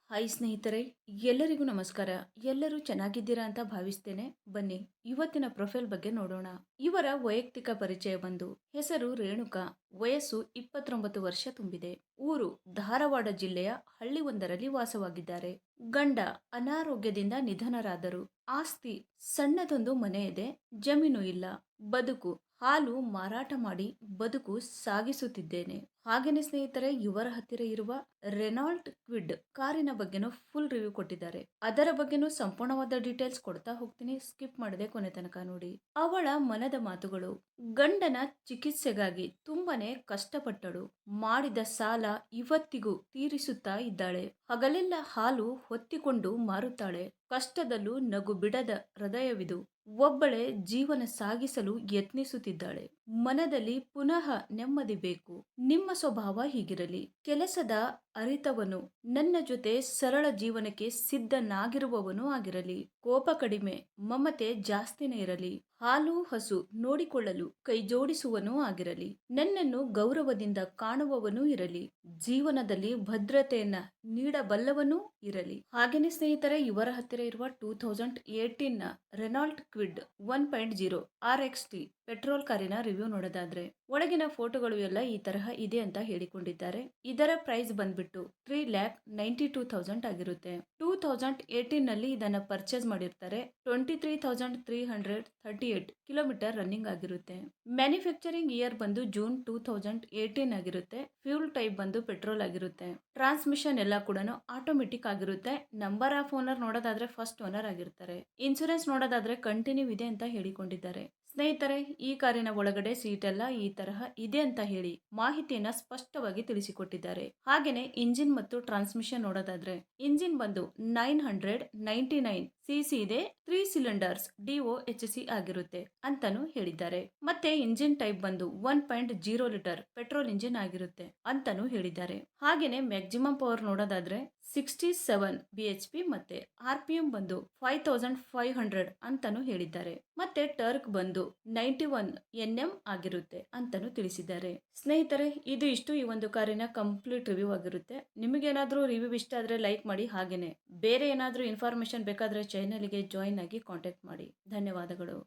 Hi ಸ್ನೇಹಿತರೆ, ಎಲ್ಲರಿಗೂ ನಮಸ್ಕಾರ. ಎಲ್ಲರೂ ಚೆನ್ನಾಗಿದ್ದೀರಾ ಅಂತ ಭಾವಿಸ್ತೇನೆ. ಬನ್ನಿ ಇವತ್ತಿನ ಪ್ರೊಫೈಲ್ ಬಗ್ಗೆ ನೋಡೋಣ. ಇವರ ವೈಯಕ್ತಿಕ ಪರಿಚಯ ಬಂದು ಹೆಸರು ರೇಣುಕಾ, ವಯಸ್ಸು 29 ವರ್ಷ ತುಂಬಿದೆ. ಊರು ಧಾರವಾಡ ಜಿಲ್ಲೆಯ ಹಳ್ಳಿಯೊಂದರಲ್ಲಿ ವಾಸವಾಗಿದ್ದಾರೆ. ಗಂಡ ಅನಾರೋಗ್ಯದಿಂದ ನಿಧನರಾದರು. ಆಸ್ತಿ ಸಣ್ಣದೊಂದು ಮನೆ ಇದೆ, ಜಮೀನು ಇಲ್ಲ. ಬದುಕು ಹಾಲು ಮಾರಾಟ ಮಾಡಿ ಬದುಕು ಸಾಗಿಸುತ್ತಿದ್ದೇನೆ. ಹಾಗೇನೆ ಸ್ನೇಹಿತರೆ, ಇವರ ಹತ್ತಿರ ಇರುವ ರೆನಾಲ್ಟ್ ಕ್ವಿಡ್ ಕಾರಿನ ಬಗ್ಗೆನೂ ಫುಲ್ ರಿವ್ಯೂ ಕೊಟ್ಟಿದ್ದಾರೆ. ಅದರ ಬಗ್ಗೆನೂ ಸಂಪೂರ್ಣವಾದ ಡೀಟೇಲ್ಸ್ ಕೊಡ್ತಾ ಹೋಗ್ತೀನಿ, ಸ್ಕಿಪ್ ಮಾಡದೆ ಕೊನೆ ತನಕ ನೋಡಿ. ಅವಳ ಮನದ ಮಾತುಗಳು. ಗಂಡನ ಚಿಕಿತ್ಸೆಗಾಗಿ ತುಂಬಾನೇ ಕಷ್ಟಪಟ್ಟಳು. ಮಾಡಿದ ಸಾಲ ಇವತ್ತಿಗೂ ತೀರಿಸುತ್ತಾ ಇದ್ದಾಳೆ. ಹಗಲೆಲ್ಲ ಹಾಲು ಹೊತ್ತಿಕೊಂಡು ಮಾರುತ್ತಾಳೆ. ಕಷ್ಟದಲ್ಲೂ ನಗು ಬಿಡದ ಹೃದಯವಿದು. ಒಬ್ಬಳೇ ಜೀವನ ಸಾಗಿಸಲು ಯತ್ನಿಸುತ್ತಿದ್ದಾಳೆ. ಮನದಲ್ಲಿ ಪುನಃ ನೆಮ್ಮದಿ ಬೇಕು. ನಿಮ್ಮ ಸ್ವಭಾವ ಹೀಗಿರಲಿ. ಕೆಲಸದ ಅರಿತವನು, ನನ್ನ ಜೊತೆ ಸರಳ ಜೀವನಕ್ಕೆ ಸಿದ್ಧನಾಗಿರುವವನು ಆಗಿರಲಿ. ಕೋಪ ಕಡಿಮೆ, ಮಮತೆ ಜಾಸ್ತಿನೇ ಇರಲಿ. ಹಾಲು ಹಸು ನೋಡಿಕೊಳ್ಳಲು ಕೈ ಜೋಡಿಸುವನೂ ಆಗಿರಲಿ. ನನ್ನನ್ನು ಗೌರವದಿಂದ ಕಾಣುವವನೂ ಇರಲಿ. ಜೀವನದಲ್ಲಿ ಭದ್ರತೆಯನ್ನ ನೀಡಬಲ್ಲವನೂ ಇರಲಿ. ಹಾಗೇನೆ ಸ್ನೇಹಿತರೆ, ಇವರ ಹತ್ತಿರ ಇರುವ 2018 ರೆನಾಲ್ಟ್ ಕ್ವಿಡ್ 1.0 RXT ಪೆಟ್ರೋಲ್ ಕಾರಿನ ರಿವ್ಯೂ ನೋಡೋದಾದ್ರೆ, ಒಳಗಿನ ಫೋಟೋಗಳು ಎಲ್ಲ ಈ ತರಹ ಇದೆ ಅಂತ ಹೇಳಿಕೊಂಡಿದ್ದಾರೆ. ಇದರ ಪ್ರೈಸ್ ಬಂದ್ಬಿಟ್ಟು 3,92,000 ಆಗಿರುತ್ತೆ. 2018 ನಲ್ಲಿ ಇದನ್ನ ಪರ್ಚೇಸ್ ಮಾಡಿರ್ತಾರೆ. 23,338 ಕಿಲೋಮೀಟರ್ ರನ್ನಿಂಗ್ ಆಗಿರುತ್ತೆ. ಮ್ಯಾನುಫ್ಯಾಕ್ಚರಿಂಗ್ ಇಯರ್ ಬಂದು ಜೂನ್ 2018 ಆಗಿರುತ್ತೆ. ಫ್ಯೂಲ್ ಟೈಪ್ ಬಂದು ಪೆಟ್ರೋಲ್ ಆಗಿರುತ್ತೆ. ಟ್ರಾನ್ಸ್ಮಿಷನ್ ಎಲ್ಲ ಕೂಡ ಆಟೋಮೆಟಿಕ್ ಆಗಿರುತ್ತೆ. ನಂಬರ್ ಆಫ್ ಓನರ್ ನೋಡೋದಾದ್ರೆ ಫಸ್ಟ್ ಓನರ್ ಆಗಿರ್ತಾರೆ. ಇನ್ಸೂರೆನ್ಸ್ ನೋಡೋದಾದ್ರೆ ಕಂಟಿನ್ಯೂ ಇದೆ ಅಂತ ಹೇಳಿಕೊಂಡಿದ್ದಾರೆ. ಸ್ನೇಹಿತರೆ, ಈ ಕಾರಿನ ಒಳಗಡೆ ಸೀಟ್ ಎಲ್ಲ ಈ ತರಹ ಇದೆ ಅಂತ ಹೇಳಿ ಮಾಹಿತಿಯನ್ನ ಸ್ಪಷ್ಟವಾಗಿ ತಿಳಿಸಿಕೊಟ್ಟಿದ್ದಾರೆ. ಹಾಗೇನೆ ಇಂಜಿನ್ ಮತ್ತು ಟ್ರಾನ್ಸ್ಮಿಷನ್ ನೋಡೋದಾದ್ರೆ, ಇಂಜಿನ್ ಬಂದು 999 cc ಇದೆ. 3 ಸಿಲಿಂಡರ್ಸ್ DOHC ಆಗಿರುತ್ತೆ ಅಂತಾನು ಹೇಳಿದ್ದಾರೆ. ಮತ್ತೆ ಇಂಜಿನ್ ಟೈಪ್ ಬಂದು 1.0 ಲೀಟರ್ ಪೆಟ್ರೋಲ್ ಇಂಜಿನ್ ಆಗಿರುತ್ತೆ ಅಂತಾನು ಹೇಳಿದ್ದಾರೆ. ಹಾಗೇನೆ ಮ್ಯಾಕ್ಸಿಮಮ್ ಪವರ್ ನೋಡೋದಾದ್ರೆ 67 BHP ಮತ್ತೆ RPM ಬಂದು 5500 ಅಂತಾನು ಹೇಳಿದ್ದಾರೆ. ಮತ್ತೆ ಟರ್ಕ್ ಬಂದು 91 Nm ಆಗಿರುತ್ತೆ ಅಂತಾನು ತಿಳಿಸಿದ್ದಾರೆ. ಸ್ನೇಹಿತರೆ, ಇದು ಇಷ್ಟು ಈ ಒಂದು ಕಾರಿನ ಕಂಪ್ಲೀಟ್ ರಿವ್ಯೂ ಆಗಿರುತ್ತೆ. ನಿಮಗೇನಾದ್ರೂ ರಿವ್ಯೂ ಇಷ್ಟ ಆದ್ರೆ ಲೈಕ್ ಮಾಡಿ. ಹಾಗೇನೆ ಬೇರೆ ಏನಾದ್ರೂ ಇನ್ಫಾರ್ಮೇಶನ್ ಬೇಕಾದ್ರೆ ಚಾನೆಲ್ಗೆ ಜಾಯಿನ್ ಆಗಿ ಕಾಂಟ್ಯಾಕ್ಟ್ ಮಾಡಿ. ಧನ್ಯವಾದಗಳು.